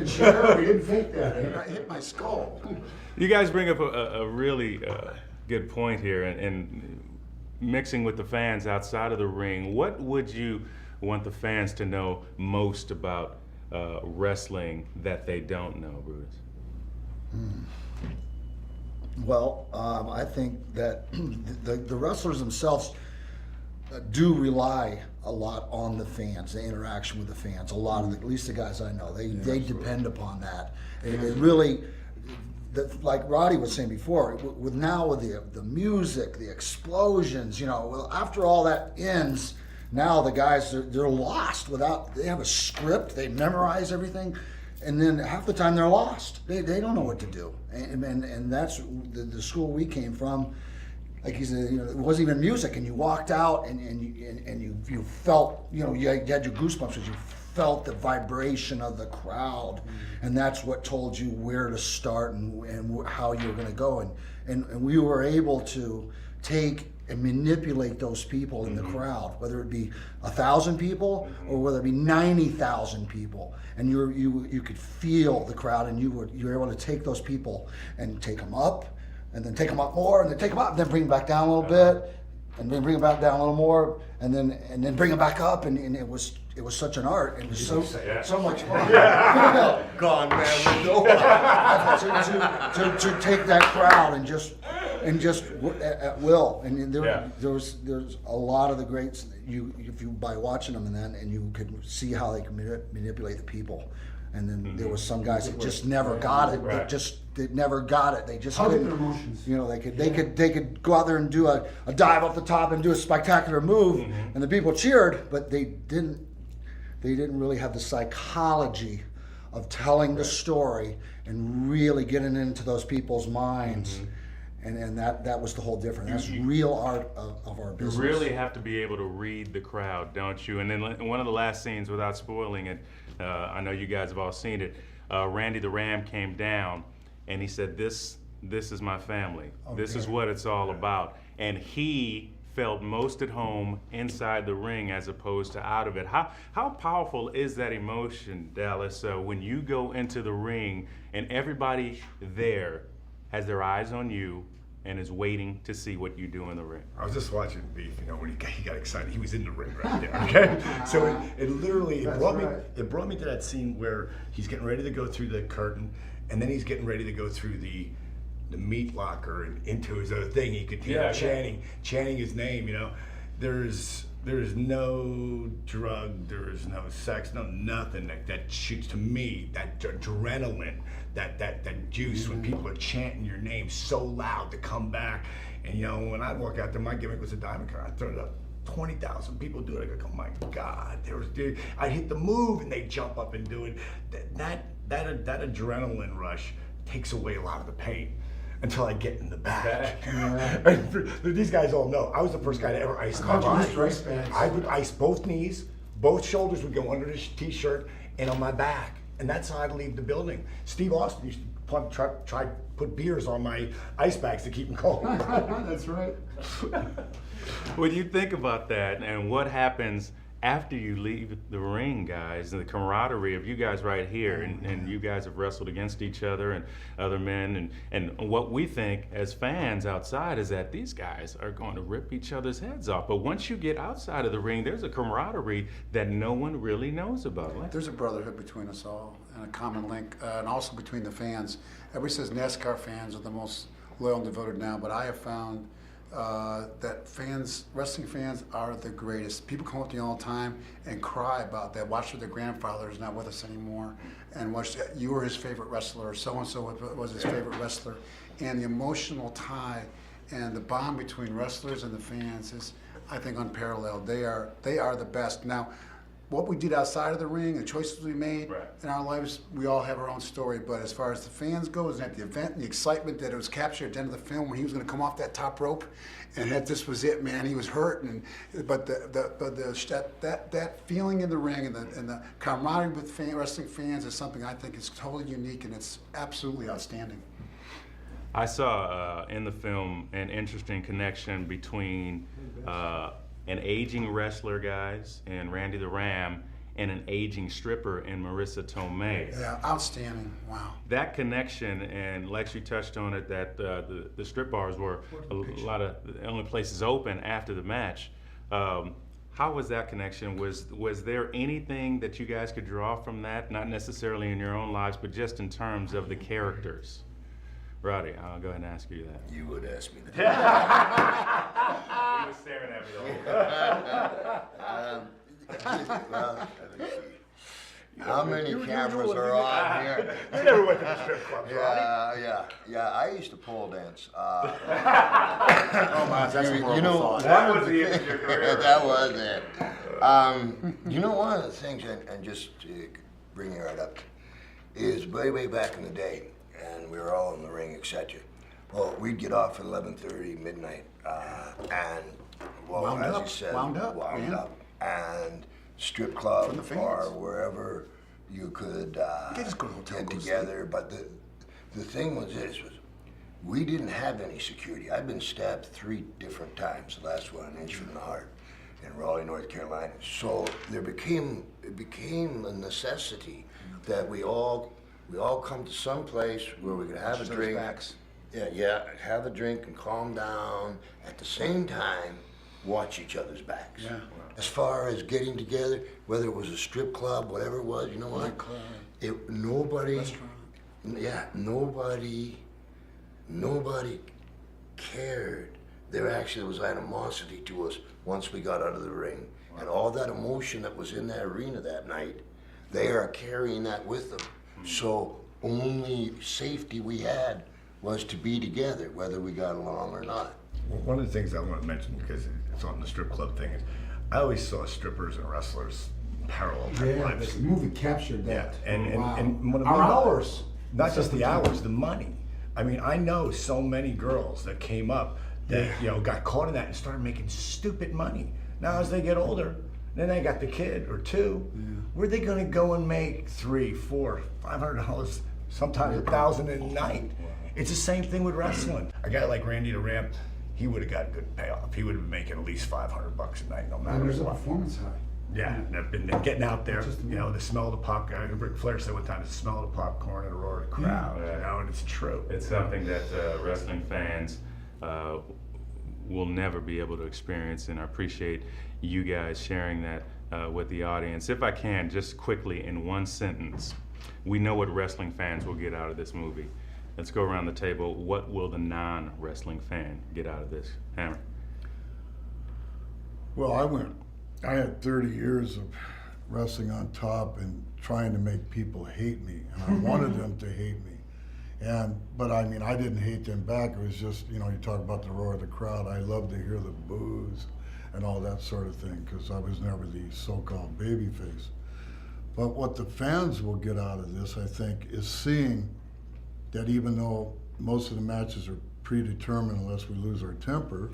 didn't share. We didn't fake that. It hit my skull. You guys bring up a really good point here, and mixing with the fans outside of the ring. What would you want the fans to know most about wrestling that they don't know, Bruce? Well, I think that the wrestlers themselves do rely a lot on the fans, the interaction with the fans. A lot of, at least the guys I know, they depend upon that. It really, like Roddy was saying before, with the music, the explosions, after all that ends, now the guys they're lost without. They have a script, they memorize everything, and then half the time they're lost. They don't know what to do, and that's the school we came from. Like he said, it wasn't even music, and you walked out and you felt, you had your goosebumps because you felt the vibration of the crowd, and that's what told you where to start and how you were going to go, and we were able to take and manipulate those people in the crowd, whether it be 1,000 people or whether it be 90,000 people, and you could feel the crowd, and you were able to take those people and take them up, and then take them up more, and then take them up, and then bring them back down a little bit, and then bring them back down a little more, and then bring them back up, and it was such an art. It was so much fun. Gone, man. to take that crowd and just at will, and there's a lot of the greats. If you by watching them and you could see how they can manipulate the people. And then there was some guys that just never got it. Right. They never got it. They just How couldn't. their emotions. They could go out there and do a dive off the top and do a spectacular move, and the people cheered, but they didn't really have the psychology of telling the story and really getting into those people's minds. And that was the whole difference. That's real art of our business. You really have to be able to read the crowd, don't you? And then one of the last scenes, without spoiling it, I know you guys have all seen it. Randy the Ram came down, and he said, "This is my family. This is what it's all about." And he felt most at home inside the ring as opposed to out of it. How powerful is that emotion, Dallas, when you go into the ring and everybody there has their eyes on you and is waiting to see what you do in the ring? I was just watching Beef, when he got excited. He was in the ring right there, okay? So it brought me to that scene where he's getting ready to go through the curtain, and then he's getting ready to go through the meat locker and into his other thing. He could hear chanting his name, There's no drug, there's no sex, no nothing that shoots to me, that adrenaline, that juice when people are chanting your name so loud to come back. And when I walk out there, my gimmick was a diamond car. I throw it up, 20,000 people do it. I go, oh my God, I'd hit the move and they jump up and do it. That adrenaline rush takes away a lot of the pain until I get in the back. These guys all know, I was the first guy to ever ice my body. I would ice both knees, both shoulders would go under the t-shirt and on my back. And that's how I'd leave the building. Steve Austin used to try to put beers on my ice bags to keep them cold. That's right. When you think about that and what happens after you leave the ring, guys, and the camaraderie of you guys right here, and you guys have wrestled against each other and other men, and what we think as fans outside is that these guys are going to rip each other's heads off. But once you get outside of the ring, there's a camaraderie that no one really knows about. There's a brotherhood between us all, and a common link, and also between the fans. Everybody says NASCAR fans are the most loyal and devoted now, but I have found that wrestling fans are the greatest. People come up to you all the time and cry about that. Watch their grandfather is not with us anymore, and watch you were his favorite wrestler, or so-and-so was his favorite wrestler. And the emotional tie and the bond between wrestlers and the fans is, I think, unparalleled. They are the best. Now, what we did outside of the ring, the choices we made in our lives, we all have our own story. But as far as the fans go, and at the event, and the excitement that it was captured at the end of the film when he was going to come off that top rope, and that this was it, man. He was hurt, but that feeling in the ring and the camaraderie with wrestling fans is something I think is totally unique, and it's absolutely outstanding. I saw in the film an interesting connection between an aging wrestler, guys, and Randy the Ram, and an aging stripper in Marissa Tomei. Yeah, outstanding. Wow. That connection, and Lex, you touched on it, that the strip bars were a lot of the only places open after the match. How was that connection? Was there anything that you guys could draw from that? Not necessarily in your own lives, but just in terms of the characters. Roddy, I'll go ahead and ask you that. You would ask me that. He was staring at me the whole time. Well, let me see. How many cameras are on here? You never went to the strip club, Yeah. I used to pole dance. Oh my, that's a horrible you know, thought. That was the end of your career. That was it. You know, one of the things, and just to bring you right up, is way back in the day, and we were all in the ring, etc. Well, we'd get off at 11:30, midnight, and well, Wound as up, you said, wound up, and strip club From the fans. or wherever you could They just go to hotel, get go to together. But the thing was this was, we didn't have any security. I've been stabbed 3 different times. The last one, an inch from the heart, in Raleigh, North Carolina. So it became a necessity that we all come to some place where we could have a Each other's drink. backs. Yeah, have a drink and calm down. At the same time, watch each other's backs. Yeah. As far as getting together, whether it was a strip club, whatever it was, you know what? Nightclub. Nobody. Restaurant. Yeah, nobody cared. There actually was animosity to us once we got out of the ring. And all that emotion that was in that arena that night, they are carrying that with them. So only safety we had was to be together, whether we got along or not. Well, one of the things I want to mention, because it's on the strip club thing, is I always saw strippers and wrestlers parallel type Yeah, lives. the movie captured that. Yeah, and Wow. one of Our the- hours. Not just the hours, the money. I mean, I know so many girls that came up that got caught in that and started making stupid money. Now, as they get older, then they got the kid or two. Where are they going to go and make $300, $400, $500, sometimes $1,000 a night? It's the same thing with wrestling. A guy like Randy the Ram, he would have got good payoff. He would have been making at least $500 a night, no matter And there's a what. performance high. Yeah, and then getting out there, the smell of the popcorn. Ric Flair said one time, the smell of the popcorn and the roar of the crowd, and it's true. It's something that wrestling fans will never be able to experience, and I appreciate you guys sharing that with the audience. If I can, just quickly in one sentence, we know what wrestling fans will get out of this movie. Let's go around the table. What will the non-wrestling fan get out of this? Hammer. Well, I had 30 years of wrestling on top and trying to make people hate me, and I wanted them to hate me. But I mean, I didn't hate them back. It was just, you talk about the roar of the crowd. I love to hear the boos and all that sort of thing, because I was never the so-called baby face. But what the fans will get out of this, I think, is seeing that even though most of the matches are predetermined unless we lose our temper,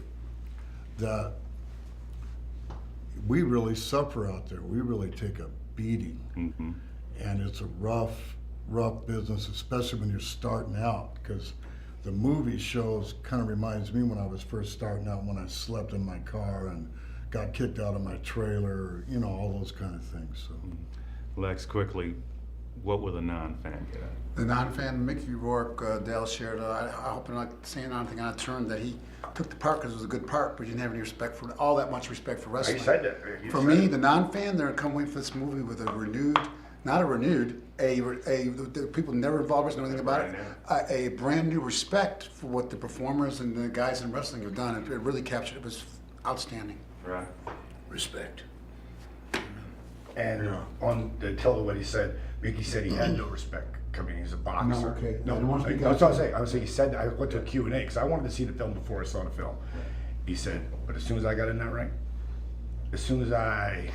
that we really suffer out there. We really take a beating. Mm-hmm. And it's a rough business, especially when you're starting out, because the movie shows kind of reminds me when I was first starting out, when I slept in my car and got kicked out of my trailer, all those kind of things. So. Lex, quickly, what will the non-fan get out? The non-fan, Mickey Rourke, Dale shared, I hope I'm not saying anything out of turn, that he took the part because it was a good part, but he didn't have any respect for, all that much respect for wrestling. He said that. He For said me, it. the non-fan, they're going to come away from this movie with a renewed, the people never involved with us know anything about it, a brand new respect for what the performers and the guys in wrestling have done. It really captured, it was outstanding. Right. Respect. And on the tell what he said, Mickey said he had no respect coming. He's a boxer. No, okay. No, I don't want to speak that's out. what I was saying. He said, I went to a Q&A because I wanted to see the film before I saw the film. He said, but as soon as I got in that ring, as soon as I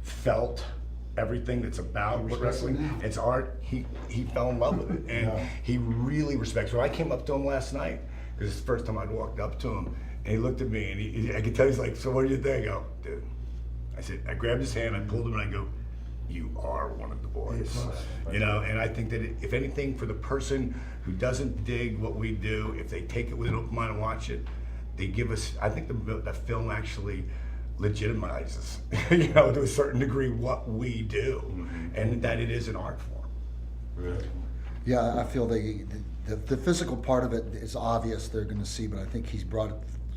felt everything that's about what wrestling, it's art, he fell in love with it. And he really respects it. When I came up to him last night, because it's the first time I'd walked up to him, and he looked at me, and I could tell he's like, so what do you think? I go, dude. I grabbed his hand, I pulled him, and I go, you are one of the boys. And I think that if anything, for the person who doesn't dig what we do, if they take it with an open mind and watch it, they give us, I think the film actually legitimizes, you know, to a certain degree what we do, and that it is an art form. Really? Yeah, I feel the physical part of it is obvious they're going to see, but I think he's brought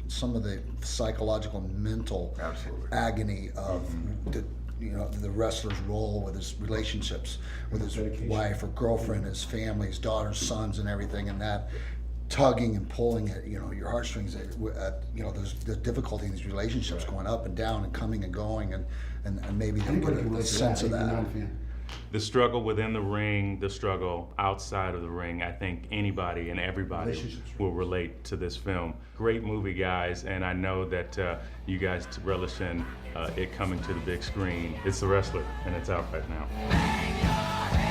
some of the psychological and mental Absolutely. agony of the wrestler's role with his relationships with his wife or girlfriend, his family, his daughters, sons, and everything, and that tugging and pulling at your heartstrings. There's the difficulty in these relationships going up and down and coming and going, and maybe they'll Anybody get can a relate to sense of even that. non-fan. The struggle within the ring, the struggle outside of the ring, I think anybody and everybody will relate to this film. Great movie, guys, and I know that you guys relish in it coming to the big screen. It's The Wrestler, and it's out right now.